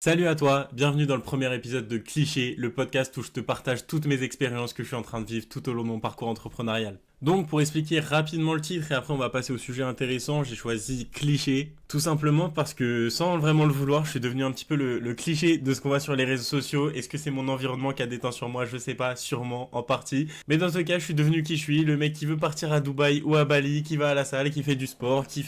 Salut à toi, bienvenue dans le premier épisode de Cliché, le podcast où je te partage toutes mes expériences que je suis en train de vivre tout au long de mon parcours entrepreneurial. Donc pour expliquer rapidement le titre et après on va passer au sujet intéressant, j'ai choisi Cliché, tout simplement parce que sans vraiment le vouloir, je suis devenu un petit peu le cliché de ce qu'on voit sur les réseaux sociaux. Est-ce que c'est mon environnement qui a déteint sur moi? Je sais pas, sûrement, en partie. Mais dans ce cas, je suis devenu qui je suis, le mec qui veut partir à Dubaï ou à Bali, qui va à la salle, qui fait du sport, qui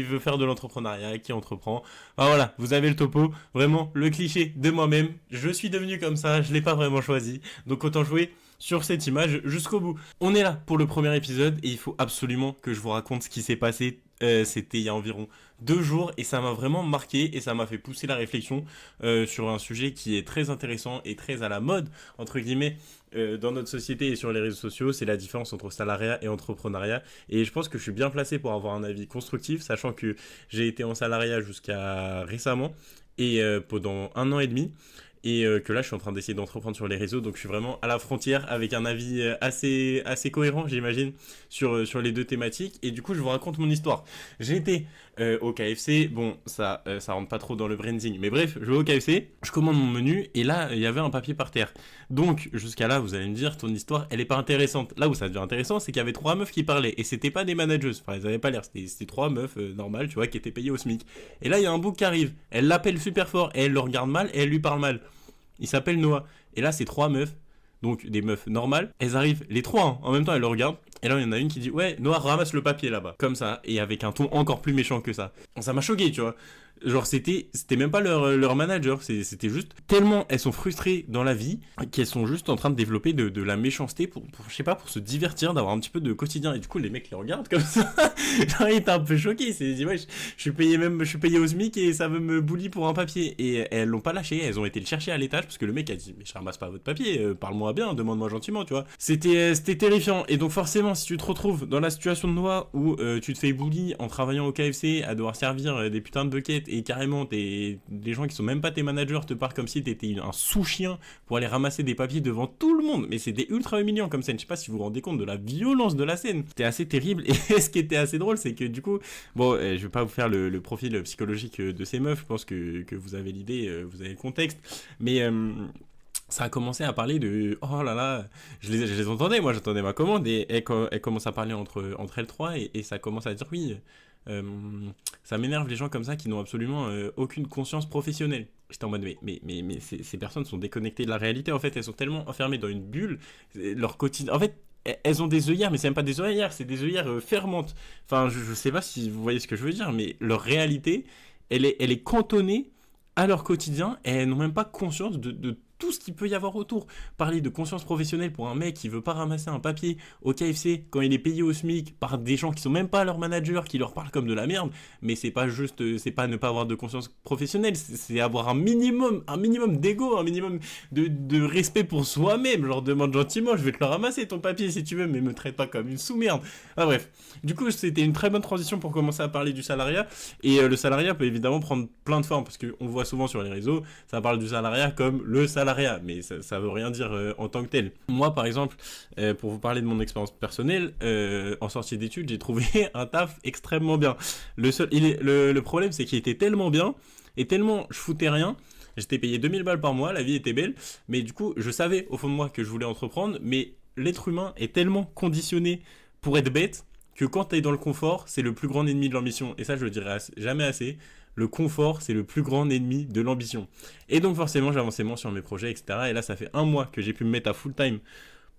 veut faire de l'entrepreneuriat, qui entreprend. Ah voilà, vous avez le topo, vraiment le cliché de moi-même. Je suis devenu comme ça, je l'ai pas vraiment choisi. Donc autant jouer sur cette image jusqu'au bout. On est là pour le premier épisode et il faut absolument que je vous raconte ce qui s'est passé. C'était il y a environ 2 jours et ça m'a vraiment marqué et ça m'a fait pousser la réflexion sur un sujet qui est très intéressant et très à la mode, entre guillemets, dans notre société et sur les réseaux sociaux. C'est la différence entre salariat et entrepreneuriat. Et je pense que je suis bien placé pour avoir un avis constructif, sachant que j'ai été en salariat jusqu'à récemment et pendant 1 an et demi et que là je suis en train d'essayer d'entreprendre sur les réseaux, donc je suis vraiment à la frontière avec un avis assez cohérent, j'imagine, sur les deux thématiques. Et du coup je vous raconte mon histoire. J'ai été au KFC, bon ça rentre pas trop dans le branding, mais bref, je vais au KFC, je commande mon menu et là il y avait un papier par terre. Donc jusqu'à là vous allez me dire ton histoire elle est pas intéressante. Là où ça devient intéressant c'est qu'il y avait trois meufs qui parlaient et c'était pas des managers, enfin elles avaient pas l'air, c'était trois meufs normales, tu vois, qui étaient payées au SMIC. Et là il y a un bouc qui arrive, elle l'appelle super fort et elle le regarde mal et elle lui parle mal. Il s'appelle Noah. Et là, c'est trois meufs, donc des meufs normales. Elles arrivent, les trois, hein, en même temps, elles le regardent. Et là, il y en a une qui dit ouais, Noah ramasse le papier là-bas, comme ça, et avec un ton encore plus méchant que ça. Ça m'a choqué, tu vois. Genre c'était même pas leur manager, c'était juste tellement elles sont frustrées dans la vie qu'elles sont juste en train de développer de la méchanceté pour je sais pas, pour se divertir, d'avoir un petit peu de quotidien. Et du coup les mecs les regardent comme ça. Genre il était un peu choqué, il s'est dit ouais, je suis payé au SMIC et ça veut me bully pour un papier. Et elles l'ont pas lâché, elles ont été le chercher à l'étage parce que le mec a dit mais je ramasse pas votre papier, parle-moi bien, demande-moi gentiment, tu vois. C'était terrifiant. Et donc forcément si tu te retrouves dans la situation de Noah où tu te fais bully en travaillant au KFC à devoir servir des putains de buckets et carrément des gens qui sont même pas tes managers te parlent comme si t'étais un sous-chien pour aller ramasser des papiers devant tout le monde. Mais c'était ultra humiliant comme scène. Je sais pas si vous vous rendez compte de la violence de la scène. C'était assez terrible. Et ce qui était assez drôle, c'est que du coup, bon, je vais pas vous faire le profil psychologique de ces meufs. Je pense que vous avez l'idée, vous avez le contexte. Mais ça a commencé à parler de oh là là, je les entendais, moi j'entendais ma commande et elles commencent à parler entre elles trois et ça commence à dire oui, euh, ça m'énerve les gens comme ça qui n'ont absolument aucune conscience professionnelle. J'étais en mode mais ces personnes sont déconnectées de la réalité, en fait elles sont tellement enfermées dans une bulle, leur quotidien, en fait elles ont des œillères, mais c'est même pas des œillères, c'est des œillères fermentes. Enfin je sais pas si vous voyez ce que je veux dire, mais leur réalité elle est cantonnée à leur quotidien et elles n'ont même pas conscience de tout ce qu'il peut y avoir autour. Parler de conscience professionnelle pour un mec qui veut pas ramasser un papier au KFC quand il est payé au SMIC par des gens qui sont même pas leurs managers, qui leur parlent comme de la merde, mais c'est pas juste, c'est pas ne pas avoir de conscience professionnelle, c'est avoir un minimum d'ego, un minimum de respect pour soi-même. Je leur demande gentiment, je vais te le ramasser ton papier si tu veux, mais me traite pas comme une sous-merde. Ah bref. Du coup, c'était une très bonne transition pour commencer à parler du salariat. Et le salariat peut évidemment prendre plein de formes, parce qu'on voit souvent sur les réseaux, ça parle du salariat comme le salariat, mais ça veut rien dire en tant que tel. Moi, par exemple, pour vous parler de mon expérience personnelle, en sortie d'études, j'ai trouvé un taf extrêmement bien. Le problème, c'est qu'il était tellement bien, et tellement je foutais rien, j'étais payé 2000 balles par mois, la vie était belle, mais du coup, je savais au fond de moi que je voulais entreprendre, mais l'être humain est tellement conditionné pour être bête que quand t'es dans le confort, c'est le plus grand ennemi de l'ambition. Et ça, je le dirai jamais assez. Le confort, c'est le plus grand ennemi de l'ambition. Et donc forcément, j'avançais moins sur mes projets, etc. Et là, ça fait 1 mois que j'ai pu me mettre à full time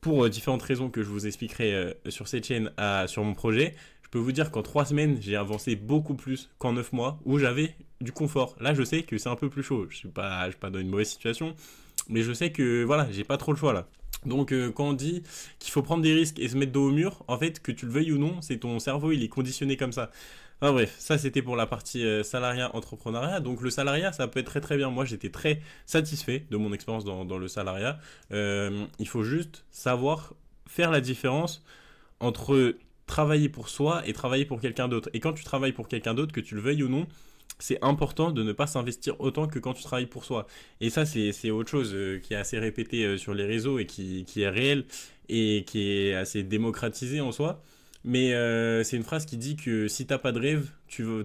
pour différentes raisons que je vous expliquerai sur cette chaîne, sur mon projet. Je peux vous dire qu'en 3 semaines, j'ai avancé beaucoup plus qu'en 9 mois où j'avais du confort. Là, je sais que c'est un peu plus chaud. Je suis pas dans une mauvaise situation, mais je sais que voilà, j'ai pas trop le choix là. Donc quand on dit qu'il faut prendre des risques et se mettre dos au mur, en fait, que tu le veuilles ou non, c'est ton cerveau, il est conditionné comme ça. Enfin bref, ça c'était pour la partie salariat, entrepreneuriat. Donc le salariat, ça peut être très très bien. Moi, j'étais très satisfait de mon expérience dans le salariat. Il faut juste savoir faire la différence entre travailler pour soi et travailler pour quelqu'un d'autre. Et quand tu travailles pour quelqu'un d'autre, que tu le veuilles ou non, c'est important de ne pas s'investir autant que quand tu travailles pour soi. Et ça, c'est autre chose qui est assez répété sur les réseaux et qui est réel et qui est assez démocratisé en soi. mais c'est une phrase qui dit que si t'as pas de rêve,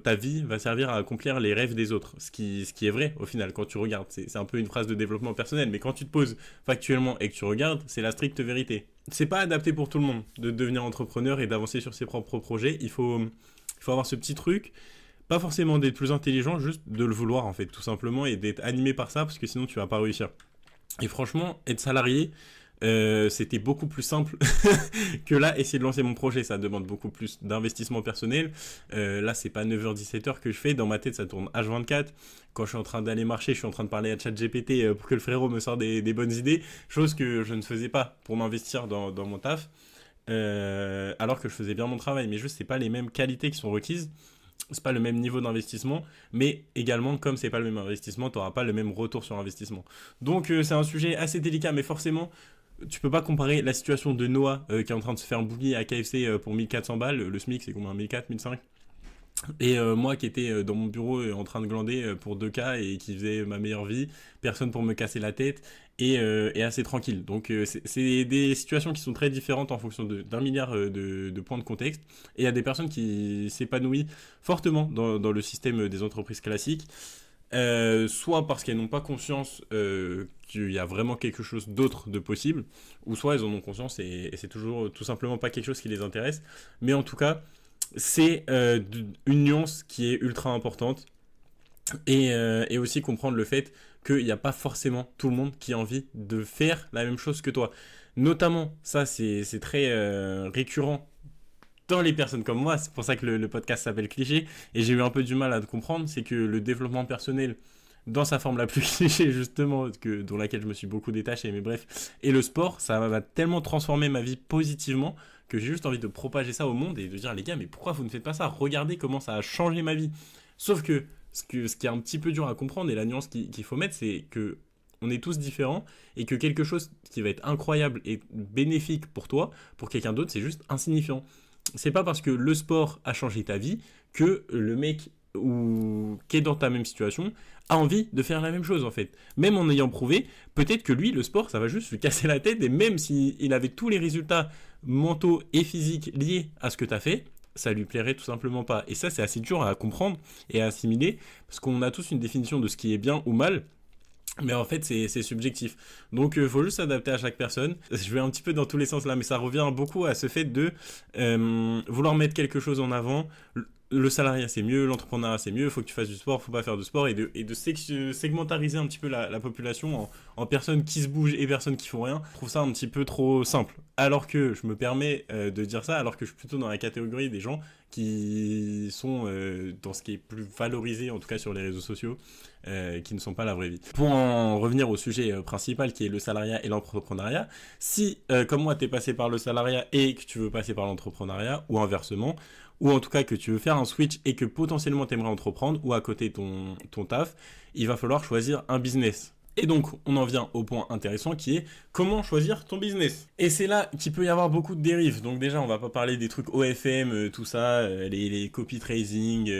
ta vie va servir à accomplir les rêves des autres. Ce qui est vrai au final quand tu regardes. C'est un peu une phrase de développement personnel, mais quand tu te poses factuellement et que tu regardes, c'est la stricte vérité. C'est pas adapté pour tout le monde de devenir entrepreneur et d'avancer sur ses propres projets. Il faut avoir ce petit truc. Pas forcément d'être plus intelligent, juste de le vouloir en fait, tout simplement, et d'être animé par ça, parce que sinon tu vas pas réussir. Et franchement, être salarié, c'était beaucoup plus simple que là, essayer de lancer mon projet. Ça demande beaucoup plus d'investissement personnel. Là, c'est pas 9h-17h que je fais. Dans ma tête, ça tourne H24. Quand je suis en train d'aller marcher, je suis en train de parler à ChatGPT pour que le frérot me sorte des bonnes idées. Chose que je ne faisais pas pour m'investir dans mon taf. Alors que je faisais bien mon travail. Mais juste, c'est pas les mêmes qualités qui sont requises. C'est pas le même niveau d'investissement, mais également, comme c'est pas le même investissement, tu n'auras pas le même retour sur investissement. Donc, c'est un sujet assez délicat, mais forcément, tu peux pas comparer la situation de Noah qui est en train de se faire bouillir à KFC pour 1400 balles. Le SMIC, c'est combien? 1400, 1500? Et moi qui étais dans mon bureau en train de glander pour 2K et qui faisait ma meilleure vie, personne pour me casser la tête et assez tranquille. Donc c'est des situations qui sont très différentes en fonction d'un milliard de points de contexte. Et il y a des personnes qui s'épanouissent fortement dans le système des entreprises classiques, soit parce qu'elles n'ont pas conscience qu'il y a vraiment quelque chose d'autre de possible, ou soit elles en ont conscience et c'est toujours tout simplement pas quelque chose qui les intéresse. Mais en tout cas, c'est une nuance qui est ultra importante et aussi comprendre le fait qu'il n'y a pas forcément tout le monde qui a envie de faire la même chose que toi. Notamment, ça c'est très récurrent dans les personnes comme moi, c'est pour ça que le podcast s'appelle Cliché, et j'ai eu un peu du mal à te comprendre, c'est que le développement personnel, dans sa forme la plus cliché justement, dont laquelle je me suis beaucoup détaché, mais bref, et le sport, ça va tellement transformer ma vie positivement que j'ai juste envie de propager ça au monde et de dire les gars, mais pourquoi vous ne faites pas ça? Regardez comment ça a changé ma vie. Sauf que ce qui est un petit peu dur à comprendre et la nuance qu'il faut mettre, c'est que on est tous différents et que quelque chose qui va être incroyable et bénéfique pour toi, pour quelqu'un d'autre, c'est juste insignifiant. C'est pas parce que le sport a changé ta vie que le mec qui est dans ta même situation a envie de faire la même chose en fait. Même en ayant prouvé, peut-être que lui, le sport, ça va juste lui casser la tête et même s'il avait tous les résultats mentaux et physiques liés à ce que tu as fait, ça lui plairait tout simplement pas. Et ça, c'est assez dur à comprendre et à assimiler parce qu'on a tous une définition de ce qui est bien ou mal. Mais en fait, c'est subjectif. Donc, il faut juste s'adapter à chaque personne. Je vais un petit peu dans tous les sens là, mais ça revient beaucoup à ce fait de vouloir mettre quelque chose en avant. Le salariat, c'est mieux, l'entrepreneuriat, c'est mieux, il faut que tu fasses du sport, faut pas faire de sport, et de segmentariser un petit peu la population en personnes qui se bougent et personnes qui font rien. Je trouve ça un petit peu trop simple. Alors que je me permets de dire ça, alors que je suis plutôt dans la catégorie des gens qui sont dans ce qui est plus valorisé, en tout cas sur les réseaux sociaux, qui ne sont pas la vraie vie. Pour en revenir au sujet principal qui est le salariat et l'entrepreneuriat, si comme moi t'es passé par le salariat et que tu veux passer par l'entrepreneuriat, ou inversement, ou en tout cas que tu veux faire un switch et que potentiellement tu aimerais entreprendre, ou à côté ton taf, il va falloir choisir un business. Et donc, on en vient au point intéressant qui est comment choisir ton business. Et c'est là qu'il peut y avoir beaucoup de dérives. Donc déjà, on va pas parler des trucs OFM, tout ça, les copy tracing,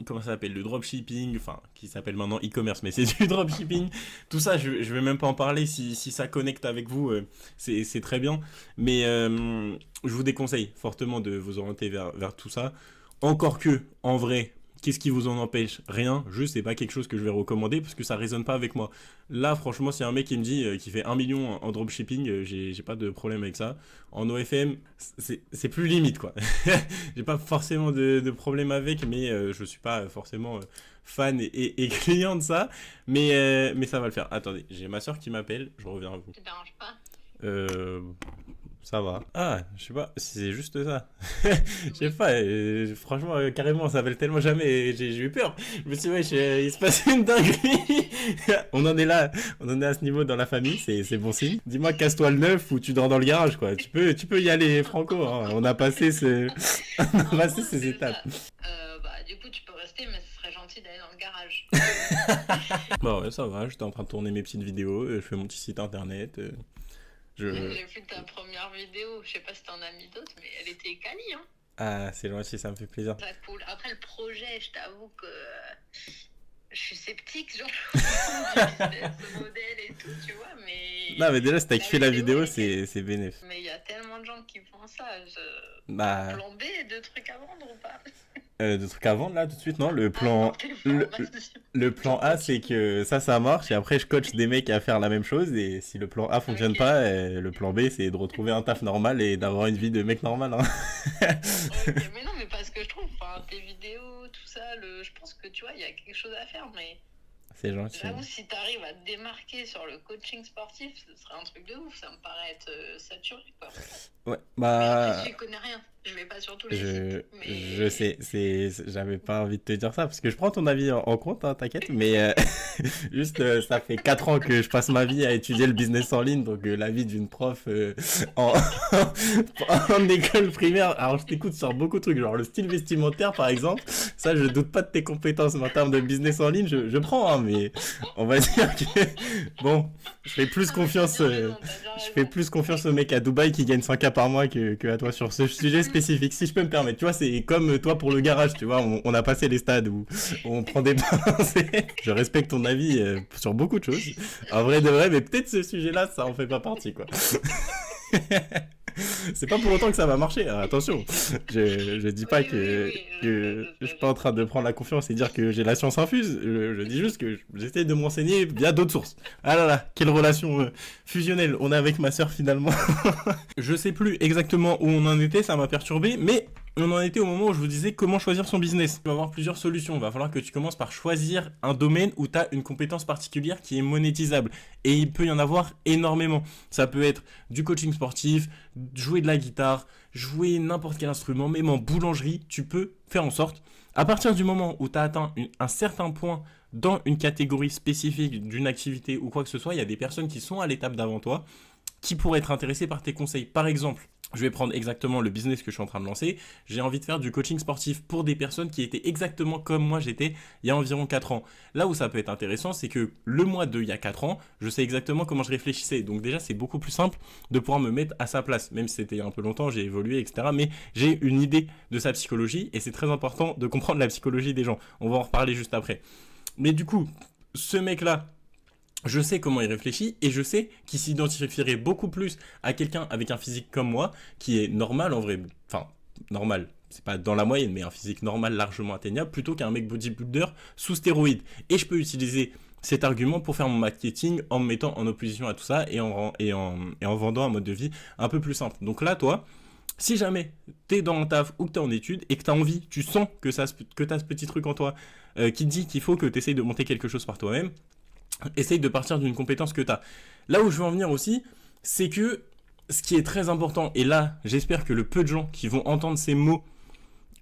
comment ça s'appelle, le dropshipping, enfin, qui s'appelle maintenant e-commerce, mais c'est du dropshipping. Tout ça, je vais même pas en parler. Si ça connecte avec vous, c'est très bien. Mais je vous déconseille fortement de vous orienter vers tout ça. Encore que, en vrai, qu'est-ce qui vous en empêche? Rien, juste c'est pas quelque chose que je vais recommander parce que ça résonne pas avec moi. Là, franchement, si un mec qui me dit qu'il fait 1 million en dropshipping, j'ai pas de problème avec ça. En OFM, c'est plus limite quoi. J'ai pas forcément de problème avec, mais je suis pas forcément fan et client de ça. Mais ça va le faire. Attendez, j'ai ma soeur qui m'appelle, je reviens à vous. Ça te dérange pas? Euh, Ça va. Ah, je sais pas, c'est juste ça. Je sais Oui. pas, franchement, carrément, ça s'appelle tellement jamais, et j'ai eu peur. Je me suis dit, ouais, il se passe une dinguerie. On en est là, on en est à ce niveau dans la famille, c'est bon signe. Dis-moi, casse-toi le neuf ou tu dors dans le garage, quoi. Tu peux y aller, Franco, hein. On a passé on a En passé gros, ces c'est étapes. ça. Bah, du coup, tu peux rester, mais ce serait gentil d'aller dans le garage. Bon, ouais, ça va, j'étais en train de tourner mes petites vidéos, je fais mon petit site internet, je... J'ai vu ta première vidéo, je sais pas si t'en as mis d'autres, mais elle était quali, hein. Ah, c'est gentil, ça me fait plaisir. Très cool. Après, le projet, je t'avoue que je suis sceptique, genre, du business model et tout, tu vois, mais Non, mais déjà, si t'as la kiffé la vidéo, vidéo, elle était. c'est bénéf. Mais il y a tellement de gens qui font ça. Bah, Plan B, deux trucs à vendre ou pas? de trucs à vendre là tout de suite, non? Ah non, t'es Le, fort, vas-y. le Plan plan A, c'est coaching. que ça marche, et après, je coach des mecs à faire la même chose, et si le plan A fonctionne Ok. pas, le plan B, c'est de retrouver un taf normal et d'avoir une vie de mec normal, hein. Ok, mais non, mais parce que je trouve, enfin, tes vidéos, tout ça, je pense que tu vois, il y a quelque chose à faire, mais C'est gentil. j'avoue, si t'arrives à te démarquer sur le coaching sportif, ce serait un truc de ouf, ça me paraît être saturé, quoi. Ouais, Mais après, bah, j'y connais rien, je vais pas sur tous les sites, je mais sais, j'avais pas envie de te dire ça, parce que je prends ton avis en compte, hein, t'inquiète, mais juste, ça fait 4 ans que je passe ma vie à étudier le business en ligne, donc la vie d'une prof en, en école primaire. Alors, je t'écoute sur beaucoup de trucs, genre le style vestimentaire, par exemple, ça, je doute pas de tes compétences, mais en termes de business en ligne, je prends, hein, mais on va dire que, bon, je fais plus non, mais t'as confiance... bien raison, t'as bien je fais raison. plus confiance au mec à Dubaï qui gagne 100K par mois que à toi sur ce sujet spécifique, si je peux me permettre. Tu vois, c'est comme toi pour le garage, tu vois, on a passé les stades où on prend des pincettes. Je respecte ton avis sur beaucoup de choses. En vrai de vrai, mais peut-être ce sujet-là, ça en fait pas partie, quoi. C'est pas pour autant que ça va marcher, hein, attention. Je dis pas Oui, oui, oui, que je je suis sais, pas en je train sais. de prendre la confiance et dire que j'ai la science infuse. Je dis juste que j'essaie de me renseigner via d'autres sources. Ah là là, quelle relation fusionnelle on a avec ma sœur finalement. Je sais plus exactement où on en était, ça m'a perturbé, mais on en était au moment où je vous disais comment choisir son business. Il va y avoir plusieurs solutions. Il va falloir que tu commences par choisir un domaine où tu as une compétence particulière qui est monétisable. Et il peut y en avoir énormément. Ça peut être du coaching sportif, jouer de la guitare, jouer n'importe quel instrument, même en boulangerie, tu peux faire en sorte, à partir du moment où tu as atteint un certain point dans une catégorie spécifique d'une activité ou quoi que ce soit, il y a des personnes qui sont à l'étape d'avant toi qui pourraient être intéressés par tes conseils. Par exemple, je vais prendre exactement le business que je suis en train de lancer. J'ai envie de faire du coaching sportif pour des personnes qui étaient exactement comme moi j'étais il y a environ 4 ans. Là où ça peut être intéressant, c'est que le mois de il y a 4 ans, je sais exactement comment je réfléchissais. Donc déjà, c'est beaucoup plus simple de pouvoir me mettre à sa place. Même si c'était il y a un peu longtemps, j'ai évolué, etc. Mais j'ai une idée de sa psychologie et c'est très important de comprendre la psychologie des gens. On va en reparler juste après. Mais du coup, ce mec-là, je sais comment il réfléchit et je sais qu'il s'identifierait beaucoup plus à quelqu'un avec un physique comme moi, qui est normal en vrai, enfin normal, c'est pas dans la moyenne, mais un physique normal largement atteignable, plutôt qu'un mec bodybuilder sous stéroïdes. Et je peux utiliser cet argument pour faire mon marketing en me mettant en opposition à tout ça et en vendant un mode de vie un peu plus simple. Donc là, toi, si jamais t'es dans un taf ou que t'es en études et que t'as envie, tu sens que t'as ce petit truc en toi qui te dit qu'il faut que t'essayes de monter quelque chose par toi-même, essaye de partir d'une compétence que tu as. Là où je veux en venir aussi, c'est que ce qui est très important, et là j'espère que le peu de gens qui vont entendre ces mots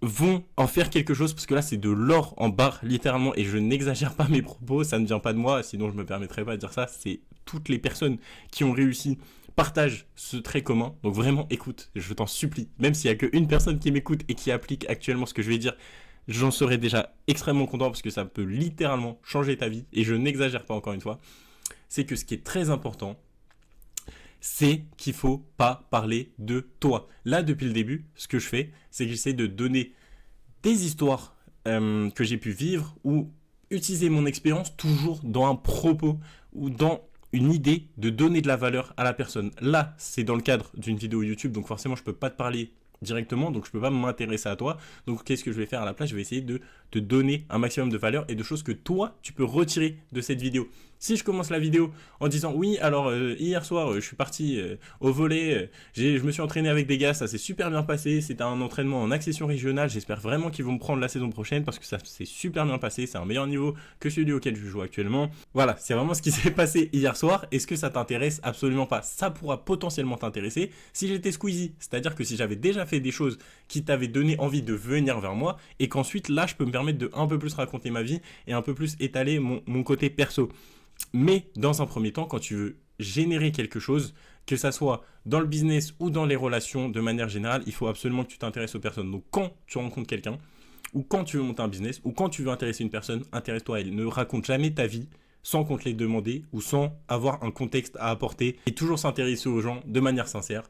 vont en faire quelque chose, parce que là c'est de l'or en barre littéralement, et je n'exagère pas mes propos, ça ne vient pas de moi, sinon je me permettrais pas de dire ça, c'est toutes les personnes qui ont réussi partagent ce trait commun, donc vraiment écoute, je t'en supplie, même s'il y a qu'une personne qui m'écoute et qui applique actuellement ce que je vais dire, j'en serais déjà extrêmement content parce que ça peut littéralement changer ta vie, et je n'exagère pas encore une fois, c'est que ce qui est très important, c'est qu'il faut pas parler de toi. Là, depuis le début, ce que je fais, c'est que j'essaie de donner des histoires que j'ai pu vivre ou utiliser mon expérience toujours dans un propos ou dans une idée de donner de la valeur à la personne. Là, c'est dans le cadre d'une vidéo YouTube, donc forcément, je peux pas te parler directement, donc je peux pas m'intéresser à toi. Donc qu'est-ce que je vais faire à la place? Je vais essayer de te donner un maximum de valeur et de choses que toi, tu peux retirer de cette vidéo. Si je commence la vidéo en disant oui, alors hier soir, je suis parti au volley, je me suis entraîné avec des gars, ça s'est super bien passé, c'était un entraînement en accession régionale, j'espère vraiment qu'ils vont me prendre la saison prochaine parce que ça s'est super bien passé, c'est un meilleur niveau que celui auquel je joue actuellement. Voilà, c'est vraiment ce qui s'est passé hier soir. Est-ce que ça t'intéresse? Absolument pas. Ça pourra potentiellement t'intéresser si j'étais Squeezie, c'est-à-dire que si j'avais déjà fait des choses qui t'avaient donné envie de venir vers moi et qu'ensuite là je peux me permettre de un peu plus raconter ma vie et un peu plus étaler mon côté perso. Mais dans un premier temps, quand tu veux générer quelque chose, que ça soit dans le business ou dans les relations de manière générale, il faut absolument que tu t'intéresses aux personnes. Donc quand tu rencontres quelqu'un, ou quand tu veux monter un business, ou quand tu veux intéresser une personne, intéresse-toi à elle. Ne raconte jamais ta vie sans qu'on te l'ait demandé ou sans avoir un contexte à apporter, et toujours s'intéresser aux gens de manière sincère.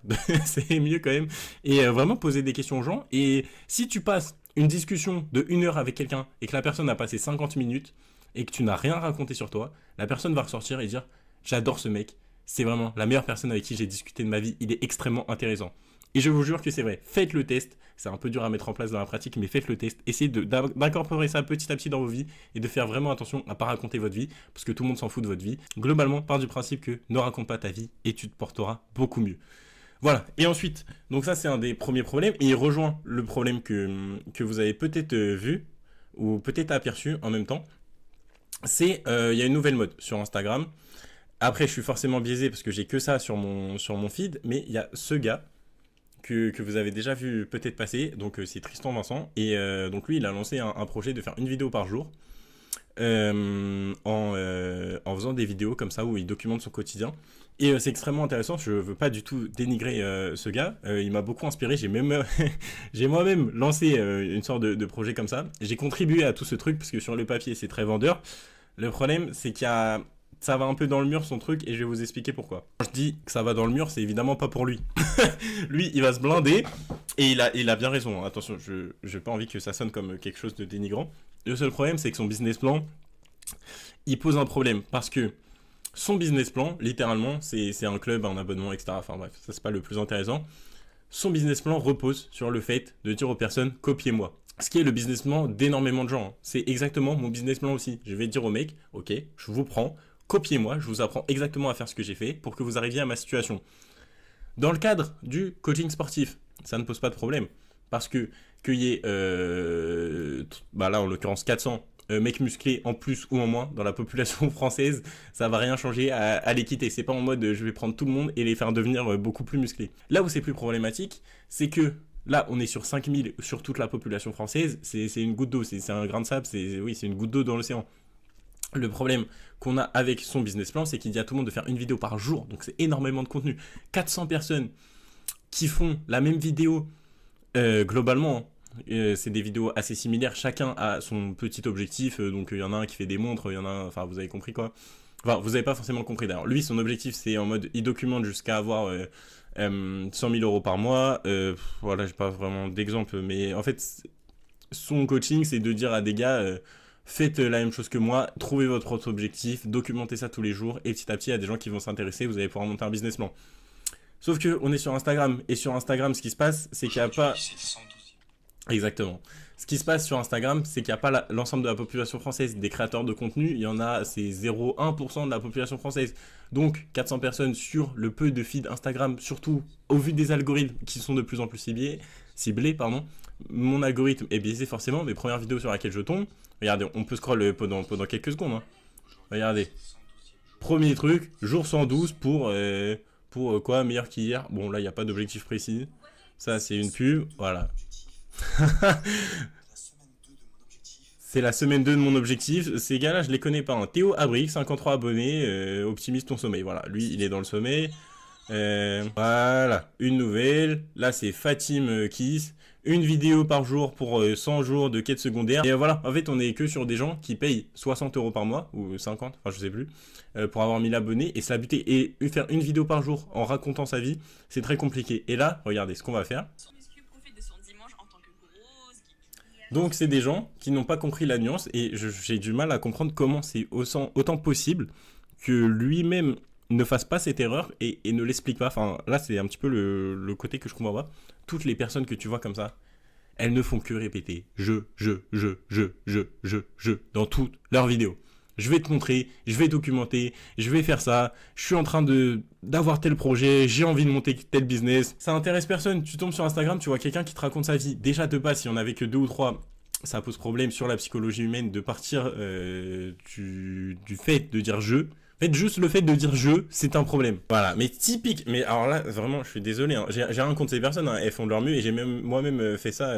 C'est mieux quand même. Et vraiment poser des questions aux gens. Et si tu passes une discussion de 1 heure avec quelqu'un et que la personne a passé 50 minutes et que tu n'as rien raconté sur toi, la personne va ressortir et dire j'adore ce mec, c'est vraiment la meilleure personne avec qui j'ai discuté de ma vie. Il est extrêmement intéressant. Et je vous jure que c'est vrai. Faites le test. C'est un peu dur à mettre en place dans la pratique, mais faites le test. Essayez d'incorporer ça petit à petit dans vos vies et de faire vraiment attention à ne pas raconter votre vie, parce que tout le monde s'en fout de votre vie. Globalement, part du principe que ne raconte pas ta vie et tu te porteras beaucoup mieux. Voilà. Et ensuite, donc ça c'est un des premiers problèmes, et il rejoint le problème que vous avez peut-être vu, ou peut-être aperçu en même temps. C'est, il y a une nouvelle mode sur Instagram. Après, je suis forcément biaisé parce que j'ai que ça sur mon feed, mais il y a ce gars que vous avez déjà vu peut-être passer, donc c'est Tristan Vincent, et donc lui il a lancé un projet de faire une vidéo par jour, en faisant des vidéos comme ça où il documente son quotidien, et c'est extrêmement intéressant. Je veux pas du tout dénigrer ce gars, il m'a beaucoup inspiré, j'ai même j'ai moi-même lancé une sorte de projet comme ça, j'ai contribué à tout ce truc parce que sur le papier c'est très vendeur. Le problème c'est qu'il y a ça va un peu dans le mur son truc, et je vais vous expliquer pourquoi. Quand je dis que ça va dans le mur, c'est évidemment pas pour lui. Lui, il va se blinder, et il a bien raison. Attention, je n'ai pas envie que ça sonne comme quelque chose de dénigrant. Le seul problème, c'est que son business plan, il pose un problème. Parce que son business plan, littéralement, c'est un club, un abonnement, etc. Enfin bref, ça c'est pas le plus intéressant. Son business plan repose sur le fait de dire aux personnes, copiez-moi. Ce qui est le business plan d'énormément de gens. Hein. C'est exactement mon business plan aussi. Je vais dire au mec, ok, je vous prends, copiez-moi, je vous apprends exactement à faire ce que j'ai fait pour que vous arriviez à ma situation. Dans le cadre du coaching sportif, ça ne pose pas de problème. Parce que qu'il y ait, là en l'occurrence 400 mecs musclés en plus ou en moins dans la population française, ça va rien changer à l'équité. C'est pas en mode je vais prendre tout le monde et les faire devenir beaucoup plus musclés. Là où c'est plus problématique, c'est que là on est sur 5000 sur toute la population française, c'est une goutte d'eau, c'est un grain de sable, c'est une goutte d'eau dans l'océan. Le problème qu'on a avec son business plan, c'est qu'il dit à tout le monde de faire une vidéo par jour. Donc c'est énormément de contenu. 400 personnes qui font la même vidéo, globalement, c'est des vidéos assez similaires. Chacun a son petit objectif. Donc il y en a un qui fait des montres, il y en a un... Enfin, vous avez compris quoi. Enfin, vous n'avez pas forcément compris d'ailleurs. Lui, son objectif, c'est en mode, il documente jusqu'à avoir 100 000 euros par mois. Voilà, j'ai pas vraiment d'exemple. Mais en fait, son coaching, c'est de dire à des gars... faites la même chose que moi, trouvez votre autre objectif, documentez ça tous les jours, et petit à petit, il y a des gens qui vont s'intéresser, vous allez pouvoir monter un business plan. Sauf que on est sur Instagram, et sur Instagram, ce qui se passe, c'est qu'il n'y a pas... Exactement. Ce qui se passe sur Instagram, c'est qu'il n'y a pas l'ensemble de la population française. Des créateurs de contenu, il y en a, c'est 0,1% de la population française. Donc, 400 personnes sur le peu de feed Instagram, surtout au vu des algorithmes qui sont de plus en plus ciblés, pardon. Mon algorithme est biaisé forcément, mes premières vidéos sur lesquelles je tombe, regardez, on peut scroll pendant quelques secondes. Hein. Regardez. Premier truc, jour 112 pour quoi, meilleur qu'hier. Bon, là, il n'y a pas d'objectif précis. Ça, c'est une pub. Voilà. C'est la semaine 2 de mon objectif. Ces gars-là, je les connais pas. Hein. Théo Abric, 53 abonnés, optimise ton sommeil. Voilà, lui, il est dans le sommeil. Voilà, une nouvelle. Là, c'est Fatim Kiss. Une vidéo par jour pour 100 jours de quête secondaire. Et voilà, en fait, on est que sur des gens qui payent 60 euros par mois, ou 50, enfin je sais plus, pour avoir 1000 abonnés, et se la buter. Et faire une vidéo par jour en racontant sa vie, c'est très compliqué. Et là, regardez ce qu'on va faire. Donc, c'est des gens qui n'ont pas compris la nuance, et j'ai du mal à comprendre comment c'est autant possible que lui-même ne fasse pas cette erreur et ne l'explique pas. Enfin, là, c'est un petit peu le côté que je comprends pas. Toutes les personnes que tu vois comme ça, elles ne font que répéter je, dans toutes leurs vidéos. Je vais te montrer, je vais documenter, je vais faire ça, je suis en train d'avoir tel projet, j'ai envie de monter tel business. Ça intéresse personne. Tu tombes sur Instagram, tu vois quelqu'un qui te raconte sa vie. Déjà, de base, si on avait que 2 ou 3, ça pose problème sur la psychologie humaine de partir du fait de dire je. En fait, juste le fait de dire je, c'est un problème. Voilà, mais typique. Mais alors là, vraiment, je suis désolé. Hein. J'ai rien contre ces personnes, hein. Elles font de leur mieux et j'ai même moi-même fait ça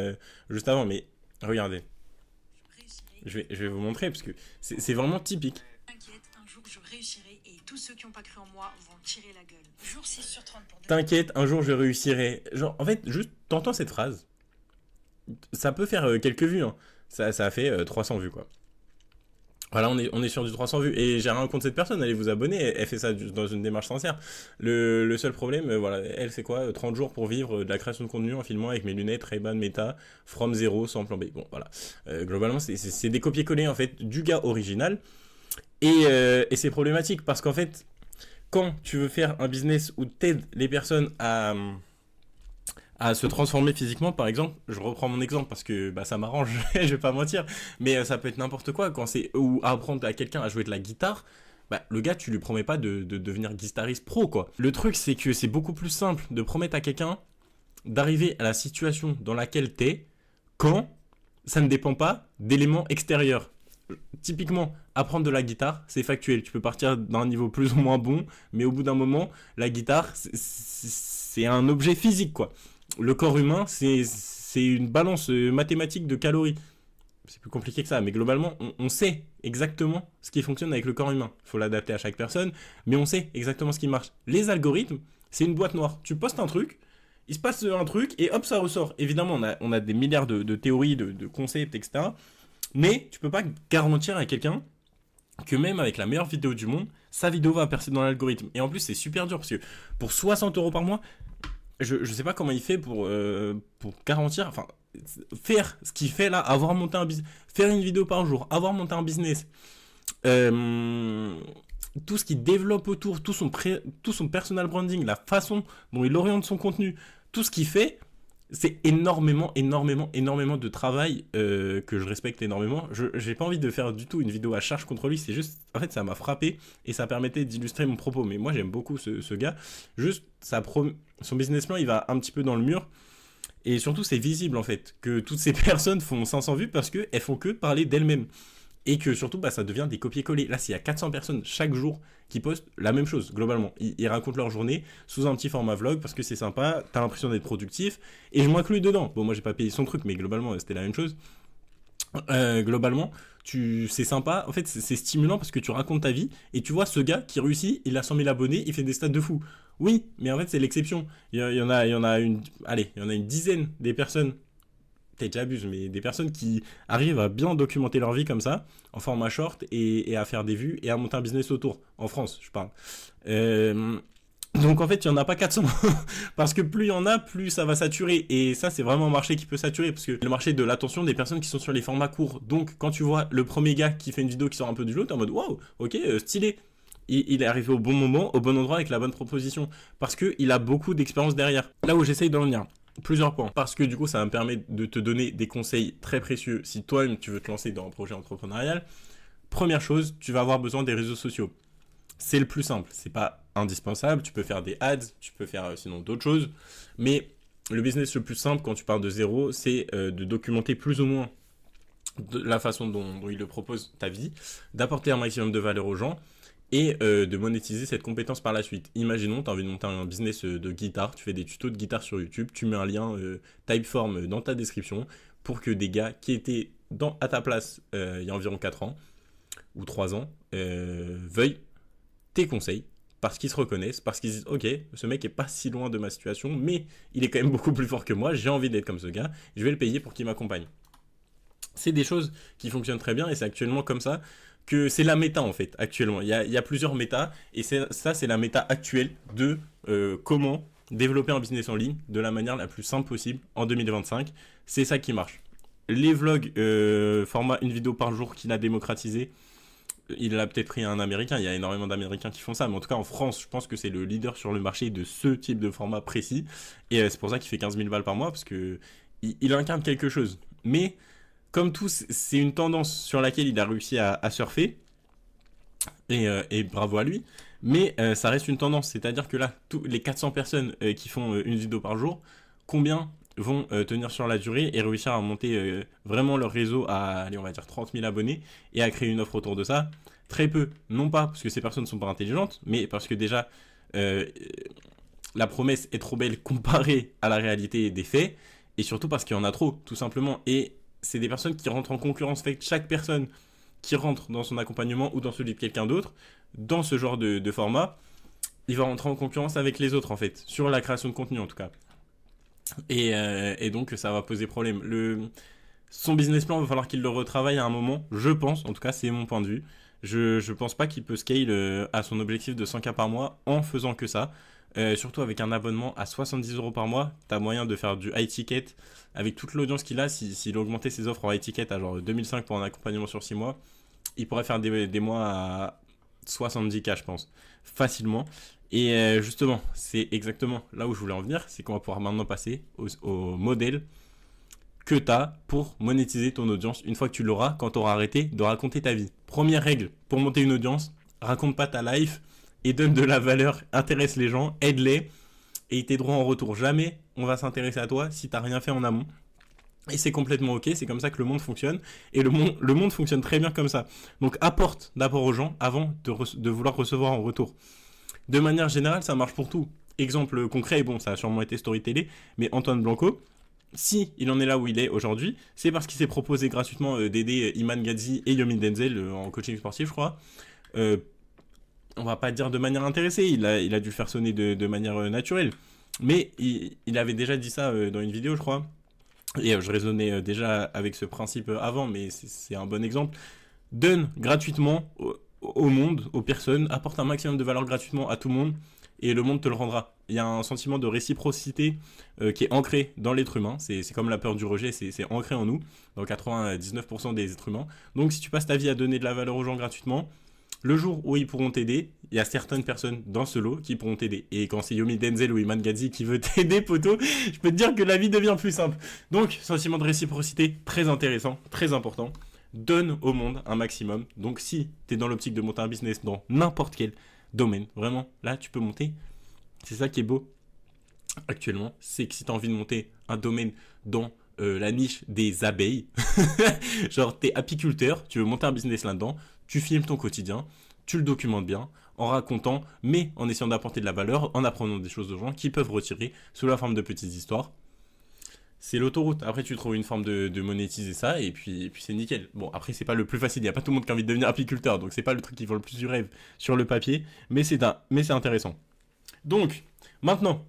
juste avant. Mais regardez. Je vais vous montrer parce que c'est vraiment typique. T'inquiète, un jour je réussirai et tous ceux qui n'ont pas cru en moi vont tirer la gueule. Jour 6 sur 30 pour... T'inquiète, un jour je réussirai. Genre, en fait, juste, t'entends cette phrase. Ça peut faire quelques vues. Hein. Ça a fait 300 vues, quoi. Voilà, on est sur du 300 vues. Et j'ai rien contre cette personne, allez vous abonner, elle fait ça dans une démarche sincère. Le seul problème, voilà, elle c'est quoi 30 jours pour vivre de la création de contenu en filmant avec mes lunettes Ray-Ban Meta, from zéro, sans plan B. Bon, voilà. Globalement, c'est des copier-coller, en fait, du gars original. Et c'est problématique, parce qu'en fait, quand tu veux faire un business où t'aides les personnes à se transformer physiquement, par exemple, je reprends mon exemple parce que bah, ça m'arrange, je vais pas mentir, mais ça peut être n'importe quoi, quand c'est ou apprendre à quelqu'un à jouer de la guitare, bah, le gars, tu lui promets pas de devenir guitariste pro, quoi. Le truc, c'est que c'est beaucoup plus simple de promettre à quelqu'un d'arriver à la situation dans laquelle t'es quand ça ne dépend pas d'éléments extérieurs. Typiquement, apprendre de la guitare, c'est factuel. Tu peux partir d'un niveau plus ou moins bon, mais au bout d'un moment, la guitare, c'est un objet physique, quoi. Le corps humain, c'est une balance mathématique de calories. C'est plus compliqué que ça, mais globalement, on sait exactement ce qui fonctionne avec le corps humain. Il faut l'adapter à chaque personne, mais on sait exactement ce qui marche. Les algorithmes, c'est une boîte noire. Tu postes un truc, il se passe un truc, et hop, ça ressort. Évidemment, on a des milliards de théories, de concepts, etc. Mais tu peux pas garantir à quelqu'un que même avec la meilleure vidéo du monde, sa vidéo va percer dans l'algorithme. Et en plus, c'est super dur, parce que pour 60 € par mois, je sais pas comment il fait pour garantir, enfin, faire ce qu'il fait là, avoir monté un business, faire une vidéo par jour, avoir monté un business, tout ce qu'il développe autour, tout son personal branding, la façon dont il oriente son contenu, tout ce qu'il fait, c'est énormément de travail que je respecte énormément. J'ai pas envie de faire du tout une vidéo à charge contre lui, c'est juste, en fait, ça m'a frappé et ça permettait d'illustrer mon propos. Mais moi, j'aime beaucoup ce gars. Juste, son business plan, il va un petit peu dans le mur. Et surtout, c'est visible, en fait, que toutes ces personnes font 500 vues parce qu'elles font que parler d'elles-mêmes. Et que surtout, bah, ça devient des copier-coller. Là, s'il y a 400 personnes chaque jour qui postent la même chose, globalement. Ils racontent leur journée sous un petit format vlog parce que c'est sympa, t'as l'impression d'être productif. Et je m'inclus dedans. Bon, moi, j'ai pas payé son truc, mais globalement, c'était la même chose. Globalement, c'est sympa. En fait, c'est stimulant parce que tu racontes ta vie et tu vois ce gars qui réussit, il a 100 000 abonnés, il fait des stats de fou. Oui, mais en fait, c'est l'exception. Il y en a une dizaine des personnes, peut-être j'abuse, mais des personnes qui arrivent à bien documenter leur vie comme ça, en format short, et à faire des vues, et à monter un business autour. En France, je parle. Donc en fait, il n'y en a pas 400. Parce que plus il y en a, plus ça va saturer. Et ça, c'est vraiment un marché qui peut saturer. Parce que le marché de l'attention des personnes qui sont sur les formats courts. Donc quand tu vois le premier gars qui fait une vidéo qui sort un peu du lot, t'es en mode waouh, ok, stylé. Il est arrivé au bon moment, au bon endroit, avec la bonne proposition. Parce qu'il a beaucoup d'expérience derrière. Là où j'essaye d'en venir. Plusieurs points. Parce que du coup, ça me permet de te donner des conseils très précieux si toi-même tu veux te lancer dans un projet entrepreneurial. Première chose, tu vas avoir besoin des réseaux sociaux. C'est le plus simple. C'est pas indispensable. Tu peux faire des ads, tu peux faire sinon d'autres choses. Mais le business le plus simple quand tu pars de zéro, c'est de documenter plus ou moins de la façon dont il le propose ta vie, d'apporter un maximum de valeur aux gens et de monétiser cette compétence par la suite. Imaginons, tu as envie de monter un business de guitare, tu fais des tutos de guitare sur YouTube, tu mets un lien Typeform dans ta description pour que des gars qui étaient à ta place il y a environ 4 ans ou 3 ans veuillent tes conseils parce qu'ils se reconnaissent, parce qu'ils disent ok, ce mec est pas si loin de ma situation, mais il est quand même beaucoup plus fort que moi, j'ai envie d'être comme ce gars, je vais le payer pour qu'il m'accompagne. C'est des choses qui fonctionnent très bien et c'est actuellement comme ça que c'est la méta en fait actuellement. Il y a plusieurs méta et c'est la méta actuelle de comment développer un business en ligne de la manière la plus simple possible en 2025. C'est ça qui marche. Les vlogs, format une vidéo par jour qu'il a démocratisé, il l'a peut-être pris à un américain, il y a énormément d'américains qui font ça, mais en tout cas en France, je pense que c'est le leader sur le marché de ce type de format précis et c'est pour ça qu'il fait 15 000 balles par mois parce que il incarne quelque chose. Mais comme tout, c'est une tendance sur laquelle il a réussi à surfer, et bravo à lui, mais ça reste une tendance, c'est-à-dire que là, les 400 personnes qui font une vidéo par jour, combien vont tenir sur la durée et réussir à monter vraiment leur réseau à, allez, on va dire 30 000 abonnés, et à créer une offre autour de ça? Très peu, non pas parce que ces personnes ne sont pas intelligentes, mais parce que déjà, la promesse est trop belle comparée à la réalité des faits, et surtout parce qu'il y en a trop, tout simplement, et c'est des personnes qui rentrent en concurrence avec chaque personne qui rentre dans son accompagnement ou dans celui de quelqu'un d'autre, dans ce genre de format, il va rentrer en concurrence avec les autres en fait, sur la création de contenu en tout cas. Et donc ça va poser problème. Son business plan, il va falloir qu'il le retravaille à un moment, je pense, en tout cas c'est mon point de vue. Je pense pas qu'il peut scale à son objectif de 100K par mois en faisant que ça. Surtout avec un abonnement à 70 € par mois, t'as moyen de faire du high ticket avec toute l'audience qu'il a. S'il augmentait ses offres en high ticket à genre 2005 pour un accompagnement sur 6 mois, il pourrait faire des mois 70K, je pense, facilement. Et justement, c'est exactement là où je voulais en venir, c'est qu'on va pouvoir maintenant passer au modèle que tu as pour monétiser ton audience une fois que tu l'auras, quand tu auras arrêté de raconter ta vie. Première règle, pour monter une audience, raconte pas ta life et donne de la valeur, intéresse les gens, aide-les et ils t'aideront en retour. Jamais on va s'intéresser à toi si tu n'as rien fait en amont. Et c'est complètement ok, c'est comme ça que le monde fonctionne. Et le monde fonctionne très bien comme ça. Donc apporte d'abord aux gens avant de vouloir recevoir en retour. De manière générale, ça marche pour tout. Exemple concret, bon, ça a sûrement été Story Télé, mais Antoine Blanco, si il en est là où il est aujourd'hui, c'est parce qu'il s'est proposé gratuitement d'aider Iman Gadzhi et Yomi Denzel en coaching sportif, je crois. On va pas dire de manière intéressée, il a dû le faire sonner de manière naturelle. Mais il avait déjà dit ça dans une vidéo, je crois. Et je raisonnais déjà avec ce principe avant, mais c'est un bon exemple. Donne gratuitement au monde, aux personnes, apporte un maximum de valeur gratuitement à tout le monde, et le monde te le rendra. Il y a un sentiment de réciprocité qui est ancré dans l'être humain. C'est comme la peur du rejet, c'est ancré en nous, dans 99% des êtres humains. Donc si tu passes ta vie à donner de la valeur aux gens gratuitement, le jour où ils pourront t'aider, il y a certaines personnes dans ce lot qui pourront t'aider. Et quand c'est Yomi Denzel ou Iman Gadzhi qui veut t'aider, poto, je peux te dire que la vie devient plus simple. Donc, sentiment de réciprocité, très intéressant, très important. Donne au monde un maximum. Donc, si tu es dans l'optique de monter un business dans n'importe quel domaine, vraiment, là, tu peux monter. C'est ça qui est beau actuellement, c'est que si tu as envie de monter un domaine dans la niche des abeilles, genre t'es apiculteur, tu veux monter un business là-dedans, tu filmes ton quotidien, tu le documentes bien, en racontant, mais en essayant d'apporter de la valeur, en apprenant des choses aux gens qui peuvent retirer sous la forme de petites histoires. C'est l'autoroute. Après, tu trouves une forme de monétiser ça, et puis c'est nickel. Bon, après, c'est pas le plus facile. Il n'y a pas tout le monde qui a envie de devenir apiculteur, donc c'est pas le truc qui vend le plus du rêve sur le papier, mais c'est intéressant. Donc, maintenant,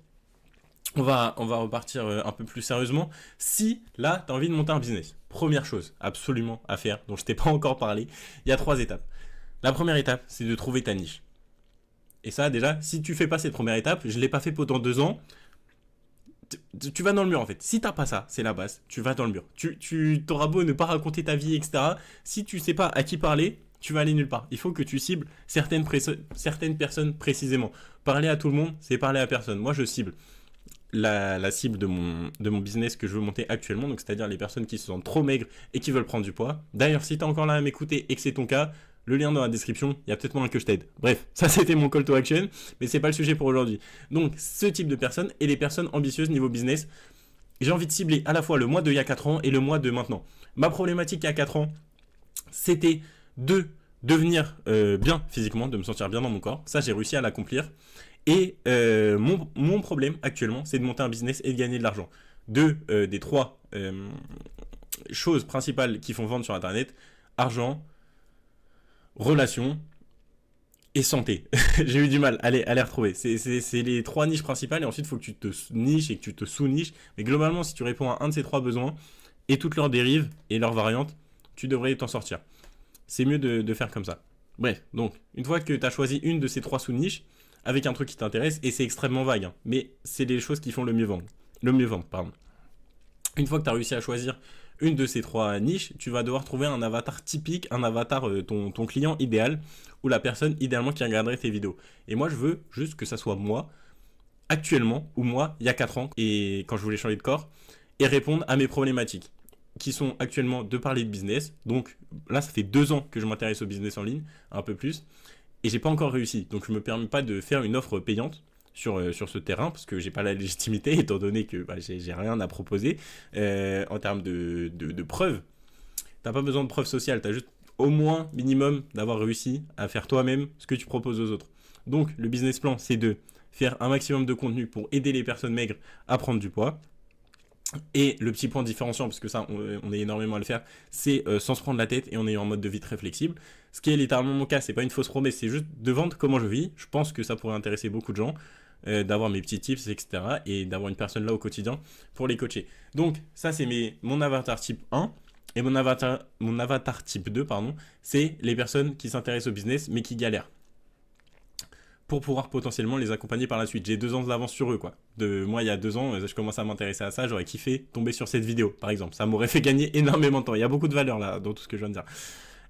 on va repartir un peu plus sérieusement. Si, là, tu as envie de monter un business, première chose absolument à faire, dont je t'ai pas encore parlé, il y a 3 étapes. La première étape, c'est de trouver ta niche. Et ça, déjà, si tu fais pas cette première étape, je l'ai pas fait pendant 2 ans, tu vas dans le mur en fait. Si t'as pas ça, c'est la base, tu vas dans le mur. Tu t'auras beau ne pas raconter ta vie, etc. Si tu sais pas à qui parler, tu vas aller nulle part. Il faut que tu cibles certaines personnes précisément. Parler à tout le monde, c'est parler à personne. Moi, je cible la cible de mon business que je veux monter actuellement, donc c'est-à-dire les personnes qui se sentent trop maigres et qui veulent prendre du poids. D'ailleurs, si t'es encore là à m'écouter et que c'est ton cas, le lien dans la description, il y a peut-être moyen que je t'aide. Bref, ça c'était mon call to action, mais c'est pas le sujet pour aujourd'hui. Donc, ce type de personnes et les personnes ambitieuses niveau business, j'ai envie de cibler à la fois le moi de il y a 4 ans et le moi de maintenant. Ma problématique il y a 4 ans, c'était de devenir bien physiquement, de me sentir bien dans mon corps. Ça, j'ai réussi à l'accomplir. Et mon problème actuellement, c'est de monter un business et de gagner de l'argent. Des 3 choses principales qui font vendre sur Internet: argent, relations et santé. J'ai eu du mal à les retrouver. C'est les 3 niches principales, et ensuite il faut que tu te niches et que tu te sous-niches. Mais globalement, si tu réponds à un de ces 3 besoins et toutes leurs dérives et leurs variantes, tu devrais t'en sortir. C'est mieux de faire comme ça. Bref, donc, une fois que tu as choisi une de ces 3 sous-niches, avec un truc qui t'intéresse, et c'est extrêmement vague, hein, mais c'est les choses qui font le mieux vendre. Une fois que tu as réussi à choisir une de ces 3 niches, tu vas devoir trouver un avatar typique, un avatar, ton client idéal, ou la personne idéalement qui regarderait tes vidéos. Et moi, je veux juste que ça soit moi, actuellement, ou moi, il y a 4 ans, et quand je voulais changer de corps, et répondre à mes problématiques, qui sont actuellement de parler de business. Donc là, ça fait 2 ans que je m'intéresse au business en ligne, un peu plus, et j'ai pas encore réussi. Donc je me permets pas de faire une offre payante sur ce terrain, parce que j'ai pas la légitimité, étant donné que j'ai rien à proposer en termes de preuves. T'as pas besoin de preuves sociales, t'as juste au moins minimum d'avoir réussi à faire toi-même ce que tu proposes aux autres. Donc le business plan, c'est de faire un maximum de contenu pour aider les personnes maigres à prendre du poids. Et le petit point différenciant, parce que ça on est énormément à le faire, c'est sans se prendre la tête et en ayant un mode de vie très flexible. Ce qui est littéralement mon cas, c'est pas une fausse promesse, c'est juste de vendre comment je vis. Je pense que ça pourrait intéresser beaucoup de gens, d'avoir mes petits tips, etc. et d'avoir une personne là au quotidien pour les coacher. Donc ça, c'est mon avatar type 1. Et mon avatar type 2, c'est les personnes qui s'intéressent au business mais qui galèrent, pour pouvoir potentiellement les accompagner par la suite. J'ai 2 ans d'avance sur eux, quoi. Moi, il y a 2 ans, je commence à m'intéresser à ça, j'aurais kiffé tomber sur cette vidéo, par exemple. Ça m'aurait fait gagner énormément de temps. Il y a beaucoup de valeur là dans tout ce que je viens de dire.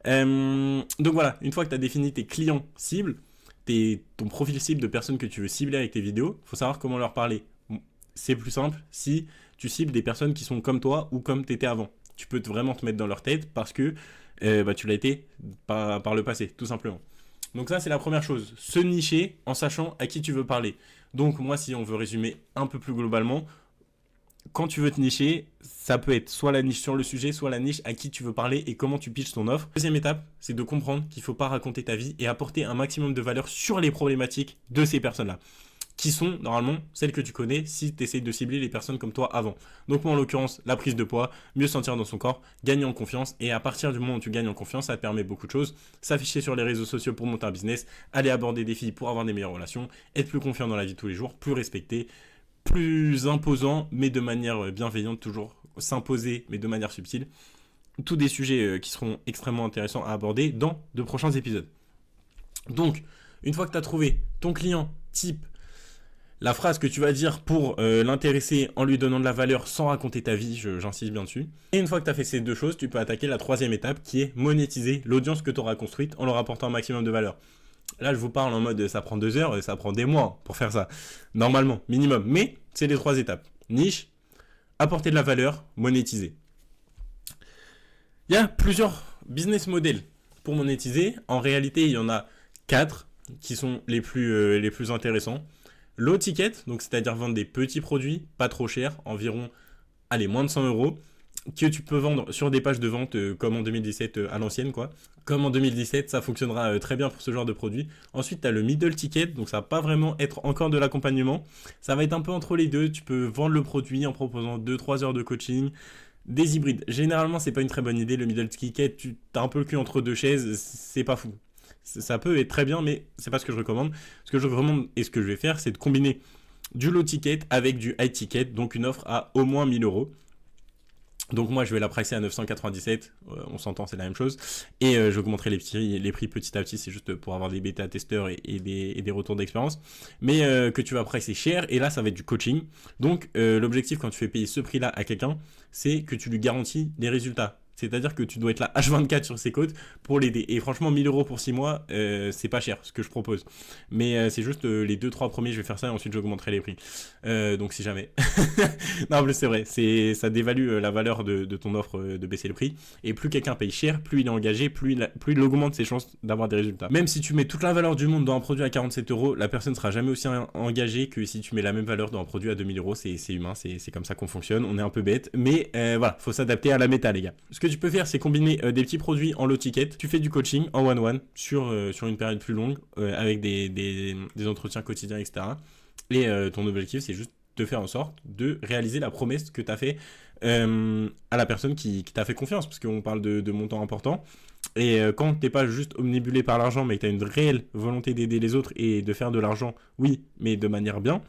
Donc voilà, une fois que tu as défini tes clients cibles, ton profil cible de personnes que tu veux cibler avec tes vidéos, il faut savoir comment leur parler. C'est plus simple si tu cibles des personnes qui sont comme toi ou comme tu étais avant. Tu peux vraiment te mettre dans leur tête parce que tu l'as été par le passé, tout simplement. Donc ça, c'est la première chose. Se nicher en sachant à qui tu veux parler. Donc moi, si on veut résumer un peu plus globalement, quand tu veux te nicher, ça peut être soit la niche sur le sujet, soit la niche à qui tu veux parler et comment tu pitches ton offre. Deuxième étape, c'est de comprendre qu'il ne faut pas raconter ta vie et apporter un maximum de valeur sur les problématiques de ces personnes-là, qui sont normalement celles que tu connais si tu essayes de cibler les personnes comme toi avant. Donc moi en l'occurrence, la prise de poids, mieux se sentir dans son corps, gagner en confiance, et à partir du moment où tu gagnes en confiance, ça te permet beaucoup de choses. S'afficher sur les réseaux sociaux pour monter un business, aller aborder des filles pour avoir des meilleures relations, être plus confiant dans la vie de tous les jours, plus respecté, plus imposant mais de manière bienveillante, toujours s'imposer mais de manière subtile. Tous des sujets qui seront extrêmement intéressants à aborder dans de prochains épisodes. Donc, une fois que tu as trouvé ton client type, la phrase que tu vas dire pour l'intéresser en lui donnant de la valeur sans raconter ta vie, j'insiste bien dessus. Et une fois que tu as fait ces deux choses, tu peux attaquer la troisième étape qui est monétiser l'audience que tu auras construite en leur apportant un maximum de valeur. Là, je vous parle en mode ça prend 2 heures, ça prend des mois pour faire ça. Normalement, minimum. Mais c'est les 3 étapes. Niche, apporter de la valeur, monétiser. Il y a plusieurs business models pour monétiser. En réalité, il y en a 4 qui sont les plus intéressants. Low ticket, donc c'est-à-dire vendre des petits produits, pas trop chers, environ, moins de 100 euros, que tu peux vendre sur des pages de vente comme en 2017 à l'ancienne, quoi. Comme en 2017, ça fonctionnera très bien pour ce genre de produit. Ensuite, tu as le middle ticket, donc ça va pas vraiment être encore de l'accompagnement. Ça va être un peu entre les deux. Tu peux vendre le produit en proposant 2-3 heures de coaching, des hybrides. Généralement, c'est pas une très bonne idée. Le middle ticket, tu as un peu le cul entre deux chaises, c'est pas fou. Ça peut être très bien, mais c'est pas ce que je recommande. Ce que je recommande et ce que je vais faire, c'est de combiner du low ticket avec du high ticket, donc une offre à au moins 1000 euros. Donc moi je vais la pricer à 997, on s'entend, c'est la même chose, et je vous montrer les prix petit à petit, c'est juste pour avoir des bêta testeurs et des retours d'expérience, mais que tu vas pricer cher, et là ça va être du coaching. Donc l'objectif quand tu fais payer ce prix là à quelqu'un, c'est que tu lui garantis des résultats. C'est-à-dire que tu dois être là H24 sur ses côtes pour l'aider. Et franchement, 1000 euros pour 6 mois, c'est pas cher ce que je propose. Mais c'est juste les 2-3 premiers, je vais faire ça et ensuite j'augmenterai les prix. Donc si jamais. Non, en plus c'est vrai, ça dévalue la valeur de ton offre de baisser le prix. Et plus quelqu'un paye cher, plus il est engagé, plus il augmente ses chances d'avoir des résultats. Même si tu mets toute la valeur du monde dans un produit à 47 euros, la personne sera jamais aussi engagée que si tu mets la même valeur dans un produit à 2000 euros. C'est humain, c'est comme ça qu'on fonctionne. On est un peu bête. Mais voilà, faut s'adapter à la méta, les gars. Ce que tu peux faire, c'est combiner des petits produits en low ticket. Tu fais du coaching en one-one sur une période plus longue avec des entretiens quotidiens, etc. Et ton objectif, c'est juste de faire en sorte de réaliser la promesse que tu as fait à la personne qui t'a fait confiance, parce qu'on parle de montants importants. Et quand t'es pas juste omnibulé par l'argent, mais que tu as une réelle volonté d'aider les autres et de faire de l'argent, oui, mais de manière bien,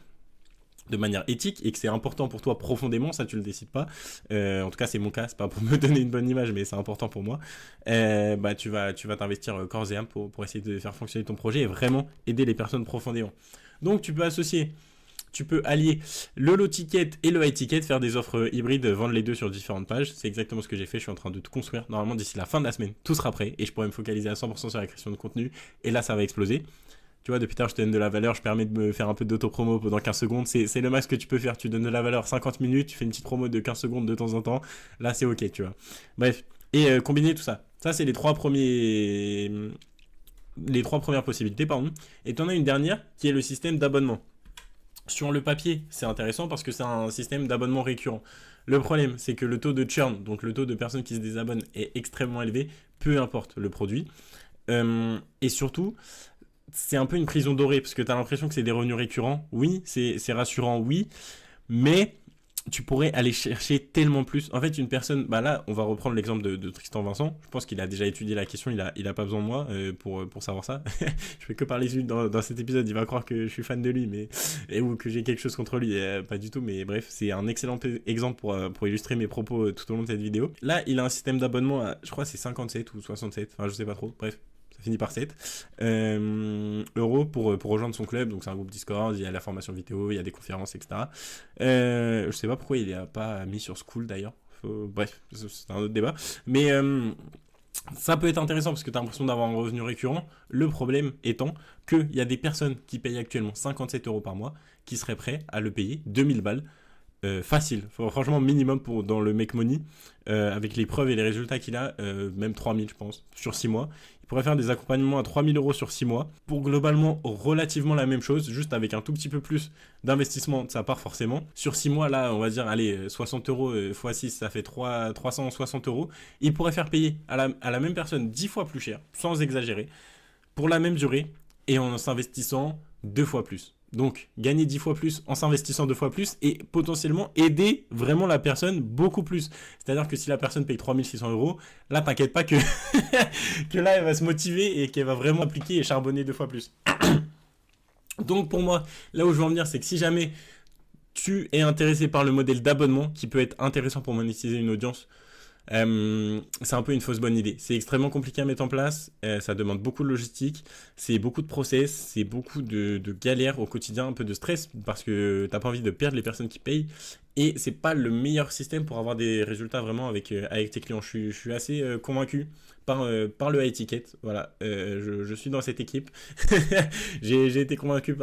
de manière éthique, et que c'est important pour toi profondément, ça tu le décides pas, en tout cas c'est mon cas, c'est pas pour me donner une bonne image mais c'est important pour moi, tu vas t'investir corps et âme pour essayer de faire fonctionner ton projet et vraiment aider les personnes profondément. Donc tu peux allier le low ticket et le high ticket, faire des offres hybrides, vendre les deux sur différentes pages. C'est exactement ce que j'ai fait, je suis en train de tout construire. Normalement d'ici la fin de la semaine, tout sera prêt et je pourrai me focaliser à 100% sur la création de contenu et là ça va exploser. Tu vois, depuis tard, je te donne de la valeur, je permets de me faire un peu d'auto-promo pendant 15 secondes. C'est le max que tu peux faire. Tu donnes de la valeur 50 minutes, tu fais une petite promo de 15 secondes de temps en temps. Là, c'est ok, tu vois. Bref, et combiner tout ça. Ça, c'est les trois premières possibilités, pardon. Et tu en as une dernière qui est le système d'abonnement. Sur le papier, c'est intéressant parce que c'est un système d'abonnement récurrent. Le problème, c'est que le taux de churn, donc le taux de personnes qui se désabonnent, est extrêmement élevé, peu importe le produit. Et surtout, c'est un peu une prison dorée parce que tu as l'impression que c'est des revenus récurrents. Oui, c'est rassurant, oui, mais tu pourrais aller chercher tellement plus. En fait, une personne, là, on va reprendre l'exemple de Tristan Vincent. Je pense qu'il a déjà étudié la question, il a pas besoin de moi pour savoir ça. Je fais que parler de lui dans cet épisode, il va croire que je suis fan de lui ou que j'ai quelque chose contre lui. Pas du tout, mais bref, c'est un excellent exemple pour illustrer mes propos tout au long de cette vidéo. Là, il a un système d'abonnement à, je crois, c'est 57 ou 67, enfin, je sais pas trop, bref. Ça finit par 7 euros pour rejoindre son club. Donc c'est un groupe Discord, il y a la formation vidéo, il y a des conférences, etc. Je sais pas pourquoi il n'a pas mis sur School d'ailleurs. Bref, c'est un autre débat. Mais Ça peut être intéressant parce que tu as l'impression d'avoir un revenu récurrent. Le problème étant qu'il y a des personnes qui payent actuellement 57 euros par mois qui seraient prêts à le payer 2000 balles. Facile, franchement minimum dans le Make Money, avec les preuves et les résultats qu'il a, même 3000 je pense, sur 6 mois. Il pourrait faire des accompagnements à 3000 euros sur 6 mois, pour globalement relativement la même chose, juste avec un tout petit peu plus d'investissement de sa part forcément. Sur 6 mois là, on va dire, allez, 60 euros x 6, ça fait 360 euros. Il pourrait faire payer à la même personne 10 fois plus cher, sans exagérer, pour la même durée, et en s'investissant 2 fois plus. Donc, gagner 10 fois plus en s'investissant 2 fois plus et potentiellement aider vraiment la personne beaucoup plus. C'est-à-dire que si la personne paye 3600 euros, là, t'inquiète pas que, que là, elle va se motiver et qu'elle va vraiment appliquer et charbonner 2 fois plus. Donc, pour moi, là où je veux en venir, c'est que si jamais tu es intéressé par le modèle d'abonnement qui peut être intéressant pour monétiser une audience, c'est un peu une fausse bonne idée. C'est extrêmement compliqué à mettre en place, ça demande beaucoup de logistique, c'est beaucoup de process, c'est beaucoup de galères au quotidien, un peu de stress parce que t'as pas envie de perdre les personnes qui payent et c'est pas le meilleur système pour avoir des résultats vraiment avec tes clients. Je suis assez convaincu par le high ticket, voilà, je suis dans cette équipe. j'ai été convaincu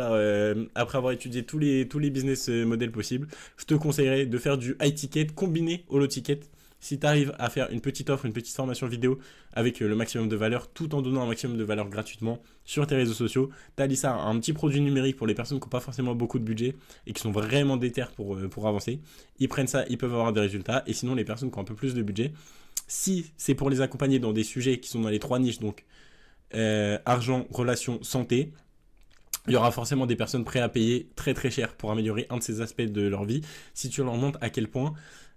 après avoir étudié tous les business modèles possibles. Je te conseillerais de faire du high ticket combiné au low ticket. Si tu arrives à faire une petite offre, une petite formation vidéo avec le maximum de valeur, tout en donnant un maximum de valeur gratuitement sur tes réseaux sociaux, tu allies ça à un petit produit numérique pour les personnes qui n'ont pas forcément beaucoup de budget et qui sont vraiment déter pour avancer. Ils prennent ça, ils peuvent avoir des résultats. Et sinon, les personnes qui ont un peu plus de budget, si c'est pour les accompagner dans des sujets qui sont dans les 3 niches, donc argent, relations, santé, il y aura forcément des personnes prêtes à payer très très cher pour améliorer un de ces aspects de leur vie. Si tu leur montres à quel point,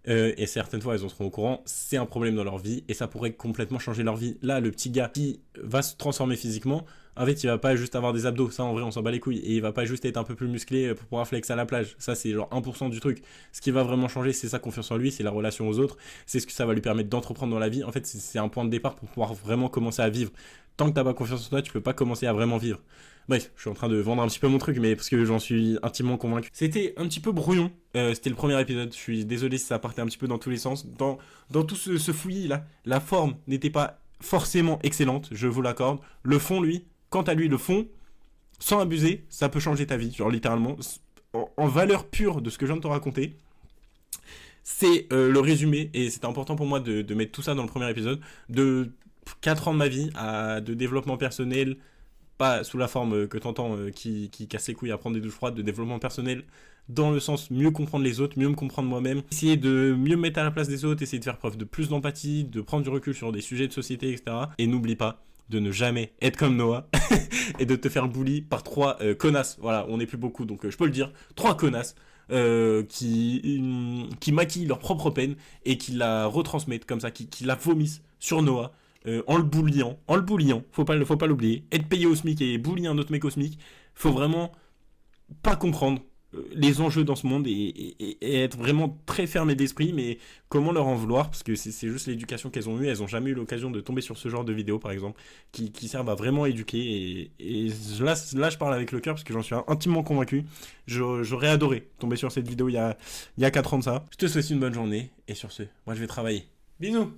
et certaines fois elles en seront au courant, c'est un problème dans leur vie et ça pourrait complètement changer leur vie. Là, le petit gars qui va se transformer physiquement, en fait, il va pas juste avoir des abdos, ça en vrai on s'en bat les couilles, et il va pas juste être un peu plus musclé pour pouvoir flex à la plage, ça c'est genre 1% du truc. Ce qui va vraiment changer, c'est sa confiance en lui, c'est la relation aux autres, c'est ce que ça va lui permettre d'entreprendre dans la vie. En fait, c'est un point de départ pour pouvoir vraiment commencer à vivre. Tant que t'as pas confiance en toi, tu peux pas commencer à vraiment vivre. Bref, je suis en train de vendre un petit peu mon truc, mais parce que j'en suis intimement convaincu. C'était un petit peu brouillon, c'était le premier épisode, je suis désolé si ça partait un petit peu dans tous les sens. Dans tout ce fouillis là, la forme n'était pas forcément excellente, je vous l'accorde. Le fond, lui, quant à lui, le fond, sans abuser, ça peut changer ta vie, genre littéralement. En valeur pure de ce que je viens de te raconter, c'est le résumé, et c'était important pour moi de mettre tout ça dans le premier épisode, de 4 ans de ma vie de développement personnel, pas sous la forme que t'entends qui casse les couilles à prendre des douches froides, de développement personnel dans le sens mieux comprendre les autres, mieux me comprendre moi-même, essayer de mieux me mettre à la place des autres, essayer de faire preuve de plus d'empathie, de prendre du recul sur des sujets de société, etc. Et n'oublie pas de ne jamais être comme Noah et de te faire bully par 3 connasses. Voilà, on n'est plus beaucoup, donc je peux le dire, 3 connasses qui maquillent leur propre peine et qui la retransmettent comme ça, qui la vomissent sur Noah. En le bullyant, faut pas l'oublier. Être payé au SMIC et bully un autre mec au SMIC, faut vraiment pas comprendre les enjeux dans ce monde et être vraiment très fermé d'esprit, mais comment leur en vouloir, parce que c'est juste l'éducation qu'elles ont eue, elles ont jamais eu l'occasion de tomber sur ce genre de vidéos par exemple, qui servent à vraiment éduquer, et là je parle avec le cœur parce que j'en suis intimement convaincu. J'aurais adoré tomber sur cette vidéo il y a 4 ans de ça. Je te souhaite une bonne journée, et sur ce, moi je vais travailler. Bisous.